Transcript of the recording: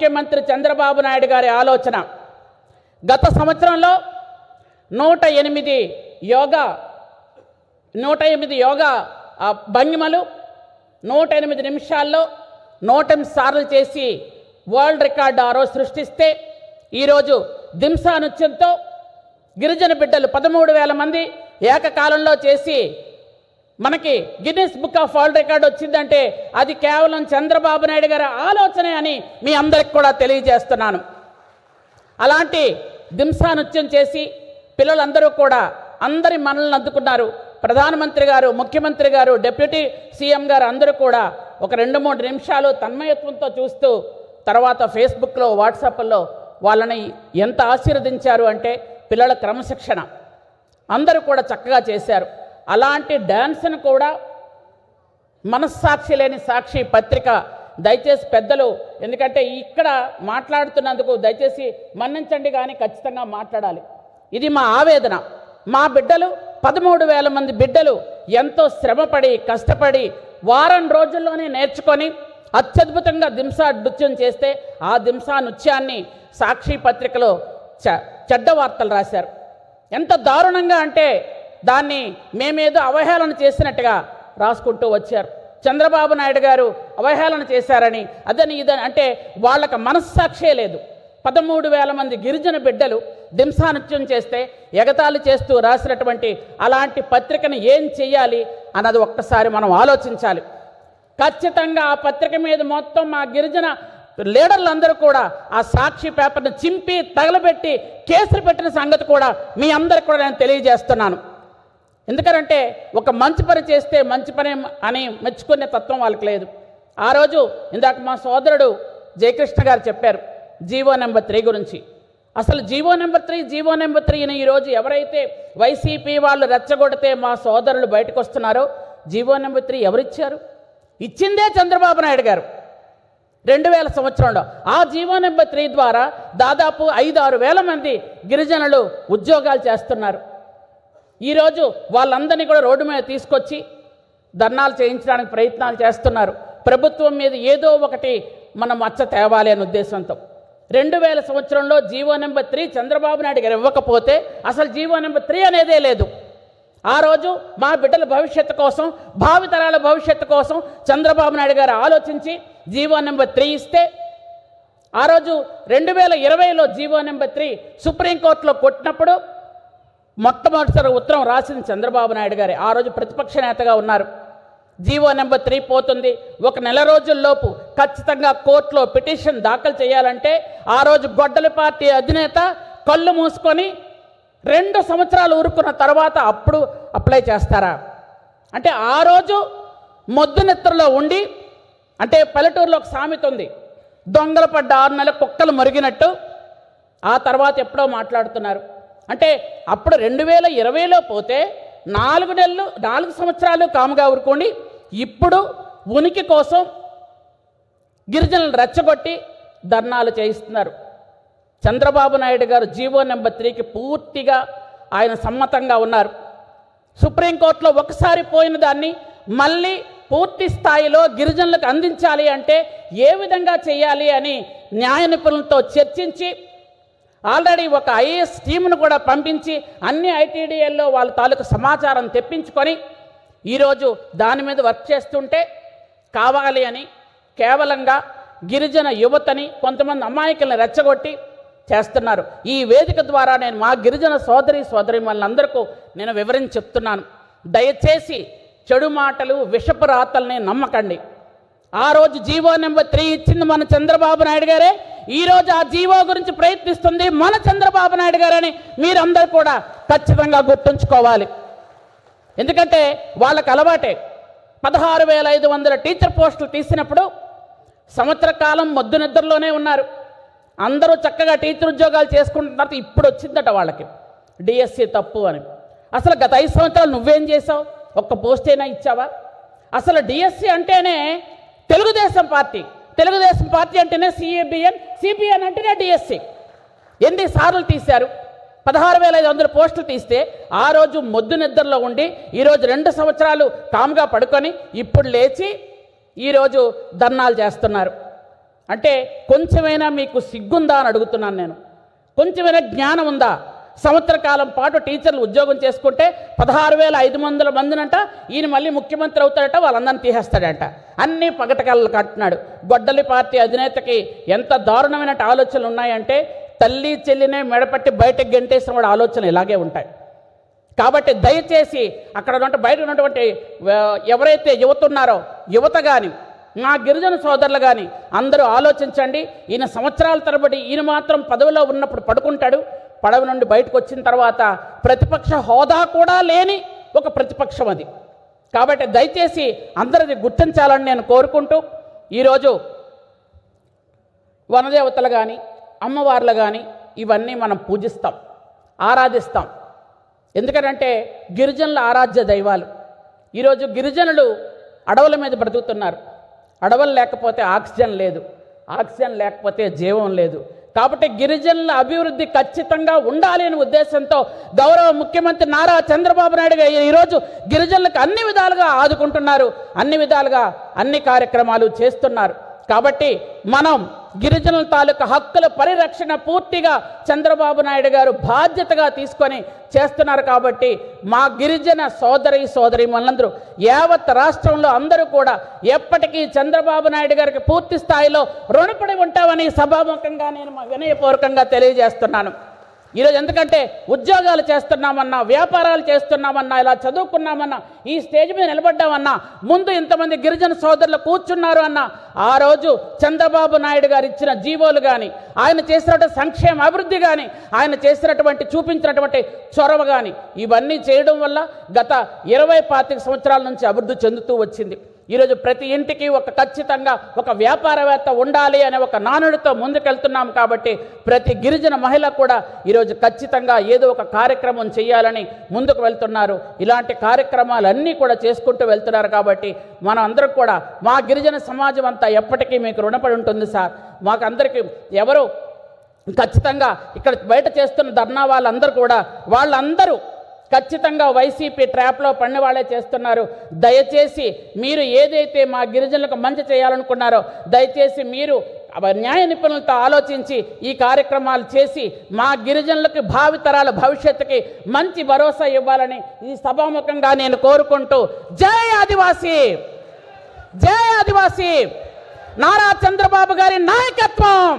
ముఖ్యమంత్రి చంద్రబాబు నాయుడు గారి ఆలోచన. గత సంవత్సరంలో 108 యోగా భంగిమలు 108 నిమిషాల్లో 108 సార్లు చేసి వరల్డ్ రికార్డు ఆ రోజు సృష్టిస్తే, ఈరోజు దింసా నృత్యంతో గిరిజన బిడ్డలు 13,000 మంది ఏకకాలంలో చేసి మనకి Guinness book of world record వచ్చిందంటే అది కేవలం చంద్రబాబు నాయుడు గారి ఆలోచనే అని మీ అందరికి కూడా తెలియజేస్తున్నాను. అలాంటి దింసా నృత్యం చేసి పిల్లలందరూ కూడా అందరి మనల్ని అందుకున్నారు. ప్రధానమంత్రి గారు, ముఖ్యమంత్రి గారు, డిప్యూటీ సీఎం గారు అందరూ కూడా ఒక 2-3 నిమిషాలు తన్మయత్వంతో చూస్తూ తర్వాత ఫేస్బుక్లో, వాట్సాప్లో వాళ్ళని ఎంత ఆశీర్వదించారు అంటే పిల్లల క్రమశిక్షణ అందరూ కూడా చక్కగా చేశారు. అలాంటి డ్యాన్స్ను కూడా మనస్సాక్షి లేని సాక్షి పత్రిక దయచేసి పెద్దలు, ఎందుకంటే ఇక్కడ మాట్లాడుతున్నందుకు దయచేసి మన్నించండి, కానీ ఖచ్చితంగా మాట్లాడాలి. ఇది మా ఆవేదన. మా బిడ్డలు 13,000 మంది బిడ్డలు ఎంతో శ్రమపడి కష్టపడి వారం రోజుల్లోనే నేర్చుకొని అత్యద్భుతంగా దింసా నృత్యం చేస్తే ఆ దింసా నృత్యాన్ని సాక్షి పత్రికలో చెడ్డ వార్తలు రాశారు. ఎంత దారుణంగా అంటే దాన్ని మేమేదో అవహేళన చేసినట్టుగా రాసుకుంటూ వచ్చారు. చంద్రబాబు నాయుడు గారు అవహేళన చేశారని అదని ఇదని అంటే వాళ్ళకి మనస్సాక్షే లేదు. 13,000 మంది గిరిజన బిడ్డలు దింసా నృత్యం చేస్తే ఎగతాళి చేస్తూ రాసినటువంటి అలాంటి పత్రికను ఏం చెయ్యాలి అన్నది ఒక్కసారి మనం ఆలోచించాలి. ఖచ్చితంగా ఆ పత్రిక మీద మొత్తం మా గిరిజన లీడర్లందరూ కూడా ఆ సాక్షి పేపర్ను చింపి తగలబెట్టి కేసులు పెట్టిన సంగతి కూడా మీ అందరికి కూడా నేను తెలియజేస్తున్నాను. ఎందుకంటే ఒక మంచి పని చేస్తే మంచి పని అని మెచ్చుకునే తత్వం వాళ్ళకి లేదు. ఆ రోజు ఇందాక మా సోదరుడు జయకృష్ణ గారు చెప్పారు జీవో నెంబర్ 3 గురించి. అసలు జీవో నెంబర్ 3 ఈరోజు ఎవరైతే వైసీపీ వాళ్ళు రెచ్చగొడితే మా సోదరులు బయటకు వస్తున్నారో జీవో నెంబర్ 3 ఎవరిచ్చారు? ఇచ్చిందే చంద్రబాబు నాయుడు గారు 2000 సంవత్సరంలో. ఆ జీవో నెంబర్ 3 ద్వారా దాదాపు 5-6 వేల మంది గిరిజనులు ఉద్యోగాలు చేస్తున్నారు. ఈరోజు వాళ్ళందరినీ కూడా రోడ్డు మీద తీసుకొచ్చి ధర్నాలు చేయించడానికి ప్రయత్నాలు చేస్తున్నారు. ప్రభుత్వం మీద ఏదో ఒకటి మనం మచ్చ తేవాలి అనే ఉద్దేశంతో 2000 సంవత్సరంలో జీవో నెంబర్ 3 చంద్రబాబు నాయుడు గారు ఇవ్వకపోతే అసలు జీవో నెంబర్ 3 అనేదే లేదు. ఆ రోజు మా బిడ్డల భవిష్యత్తు కోసం, భావితరాల భవిష్యత్తు కోసం చంద్రబాబు నాయుడు గారు ఆలోచించి జీవో నెంబర్ 3 ఇస్తే, ఆ రోజు 2020లో జీవో నెంబర్ 3 సుప్రీంకోర్టులో కొట్టినప్పుడు మొట్టమొదటిసారి ఉత్తరం రాసింది చంద్రబాబు నాయుడు గారే. ఆ రోజు ప్రతిపక్ష నేతగా ఉన్నారు. జీవో నెంబర్ 3 పోతుంది, 1 నెల రోజుల్లోపు ఖచ్చితంగా కోర్టులో పిటిషన్ దాఖలు చేయాలంటే ఆ రోజు గొడ్డల పార్టీ అధినేత కళ్ళు మూసుకొని 2 సంవత్సరాలు ఊరుకున్న తర్వాత అప్పుడు అప్లై చేస్తారా? అంటే ఆ రోజు మొద్దు నిద్రలో ఉండి, అంటే పల్లెటూరులో ఒక సామెత ఉంది, దొంగలు పడ్డ 6 నెలల కుక్కలు మరిగినట్టు ఆ తర్వాత ఎప్పుడో మాట్లాడుతున్నారు. అంటే అప్పుడు 2020లో పోతే 4 సంవత్సరాలు కాముగా ఊరుకోండి, ఇప్పుడు ఉనికి కోసం గిరిజనులను రెచ్చగొట్టి ధర్నాలు చేయిస్తున్నారు. చంద్రబాబు నాయుడు గారు జీవో నెంబర్ 3కి పూర్తిగా ఆయన సమ్మతంగా ఉన్నారు. సుప్రీంకోర్టులో ఒకసారి పోయిన దాన్ని మళ్ళీ పూర్తి స్థాయిలో గిరిజనులకు అందించాలి అంటే ఏ విధంగా చేయాలి అని న్యాయ నిపుణులతో చర్చించి ఆల్రెడీ ఒక ఐఏఎస్ టీమును కూడా పంపించి అన్ని ఐటీడీఏల్లో వాళ్ళ తాలూకు సమాచారం తెప్పించుకొని ఈరోజు దాని మీద వర్క్ చేస్తుంటే కావాలి అని కేవలంగా గిరిజన యువతని కొంతమంది అమాయకులను రెచ్చగొట్టి చేస్తున్నారు. ఈ వేదిక ద్వారా నేను మా గిరిజన సోదరీమణులందరికీ నేను వివరించి చెప్తున్నాను, దయచేసి చెడు మాటలు విషపు రాతల్ని నమ్మకండి. ఆ రోజు జీవో నెంబర్ 3 ఇచ్చింది మన చంద్రబాబు నాయుడు గారే, ఈరోజు ఆ జీవో గురించి ప్రయత్నిస్తుంది మన చంద్రబాబు నాయుడు గారని మీరందరూ కూడా ఖచ్చితంగా గుర్తుంచుకోవాలి. ఎందుకంటే వాళ్ళకు అలవాటే 16,500 టీచర్ పోస్టులు తీసినప్పుడు సంవత్సర కాలం మొద్దు నిద్రలోనే ఉన్నారు. అందరూ చక్కగా టీచర్ ఉద్యోగాలు చేసుకుంటున్నారు. ఇప్పుడు వచ్చిందట వాళ్ళకి డిఎస్సి తప్పు అని. అసలు గత 5 సంవత్సరాలు నువ్వేం చేసావు? ఒక్క పోస్ట్ అయినా ఇచ్చావా? అసలు డిఎస్సి అంటేనే తెలుగుదేశం పార్టీ అంటేనే సిపిఎన్ అంటేనే డిఎస్సి. ఎన్ని సార్లు తీశారు? 16,500 పోస్టులు తీస్తే ఆ రోజు మొద్దు నిద్రలో ఉండి ఈరోజు 2 సంవత్సరాలు కామ్గా పడుకొని ఇప్పుడు లేచి ఈరోజు ధర్నాలు చేస్తున్నారు. అంటే కొంచెమైనా మీకు సిగ్గుందా అని అడుగుతున్నాను నేను. కొంచెమైనా జ్ఞానం ఉందా? సంవత్సర కాలం పాటు టీచర్లు ఉద్యోగం చేసుకుంటే 16,500 మందినంట ఈయన మళ్ళీ ముఖ్యమంత్రి అవుతాడట, వాళ్ళందరినీ తీసేస్తాడట. అన్నీ పగటకళ్ళు కట్టినాడు. గొడ్డలి పార్టీ అధినేతకి ఎంత దారుణమైన ఆలోచనలు ఉన్నాయంటే తల్లి చెల్లినే మెడపట్టి బయటకు గెంటేసిన వాడు ఆలోచనలు ఇలాగే ఉంటాయి. కాబట్టి దయచేసి అక్కడ బయట ఉన్నటువంటి ఎవరైతే యువత ఉన్నారో యువత కానీ మా గిరిజన సోదరులు కానీ అందరూ ఆలోచించండి. ఈయన సంవత్సరాల తరబడి ఈయన మాత్రం పదవిలో ఉన్నప్పుడు పడుకుంటాడు. పదవి నుండి బయటకు వచ్చిన తర్వాత ప్రతిపక్ష హోదా కూడా లేని ఒక ప్రతిపక్షం అది. కాబట్టి దయచేసి అందరిది గుర్తించాలని నేను కోరుకుంటూ ఈరోజు వనదేవతలు కానీ అమ్మవార్లు కానీ ఇవన్నీ మనం పూజిస్తాం, ఆరాధిస్తాం. ఎందుకంటే గిరిజనుల ఆరాధ్య దైవాలు. ఈరోజు గిరిజనులు అడవుల మీద బ్రతుకుతున్నారు. అడవులు లేకపోతే ఆక్సిజన్ లేదు, ఆక్సిజన్ లేకపోతే జీవం లేదు. కాబట్టి గిరిజనుల అభివృద్ధి ఖచ్చితంగా ఉండాలి అనే ఉద్దేశంతో గౌరవ ముఖ్యమంత్రి నారా చంద్రబాబు నాయుడు గారు ఈరోజు గిరిజనులకు అన్ని విధాలుగా ఆదుకుంటున్నారు, అన్ని విధాలుగా అన్ని కార్యక్రమాలు చేస్తున్నారు. కాబట్టి మనం గిరిజనుల తాలూకా హక్కుల పరిరక్షణ పూర్తిగా చంద్రబాబు నాయుడు గారు బాధ్యతగా తీసుకొని చేస్తున్నారు. కాబట్టి మా గిరిజన సోదరీమణులందరూ యావత్ రాష్ట్రంలో అందరూ కూడా ఎప్పటికీ చంద్రబాబు నాయుడు గారికి పూర్తి స్థాయిలో రుణపడి ఉంటామని సభాముఖంగా నేను వినయపూర్వకంగా తెలియజేస్తున్నాను. ఈరోజు ఎందుకంటే ఉద్యోగాలు చేస్తున్నామన్నా, వ్యాపారాలు చేస్తున్నామన్నా, ఇలా చదువుకున్నామన్నా, ఈ స్టేజ్ మీద నిలబడ్డామన్నా, ముందు ఇంతమంది గిరిజన సోదరులు కూర్చున్నారు అన్న ఆ రోజు చంద్రబాబు నాయుడు గారు ఇచ్చిన జీవోలు కానీ, ఆయన చేసినటువంటి సంక్షేమ అభివృద్ధి కానీ, ఆయన చేసినటువంటి చూపించినటువంటి చొరవ కానీ ఇవన్నీ చేయడం వల్ల గత 20-25 సంవత్సరాల నుంచి అభివృద్ధి చెందుతూ వచ్చింది. ఈరోజు ప్రతి ఇంటికి ఖచ్చితంగా ఒక వ్యాపారవేత్త ఉండాలి అనే ఒక నానుడితో ముందుకెళ్తున్నాం. కాబట్టి ప్రతి గిరిజన మహిళ కూడా ఈరోజు ఖచ్చితంగా ఏదో ఒక కార్యక్రమం చేయాలని ముందుకు వెళ్తున్నారు. ఇలాంటి కార్యక్రమాలన్నీ కూడా చేసుకుంటూ వెళ్తున్నారు. కాబట్టి మనం అందరం కూడా మా గిరిజన సమాజం అంతా ఎప్పటికీ మీకు రుణపడి ఉంటుంది సార్. మాకు అందరికీ ఎవరు ఖచ్చితంగా ఇక్కడ బయట చేస్తున్న ధర్నా వాళ్ళందరూ ఖచ్చితంగా వైసీపీ ట్రాప్లో పడిన వాళ్ళే చేస్తున్నారు. దయచేసి మీరు ఏదైతే మా గిరిజనులకు మంచి చేయాలనుకున్నారో దయచేసి మీరు న్యాయ నిపుణులతో ఆలోచించి ఈ కార్యక్రమాలు చేసి మా గిరిజనులకు భావితరాల భవిష్యత్తుకి మంచి భరోసా ఇవ్వాలని ఈ సభాముఖంగా నేను కోరుకుంటూ జై ఆదివాసీ, జై ఆదివాసీ, నారా చంద్రబాబు గారి నాయకత్వం.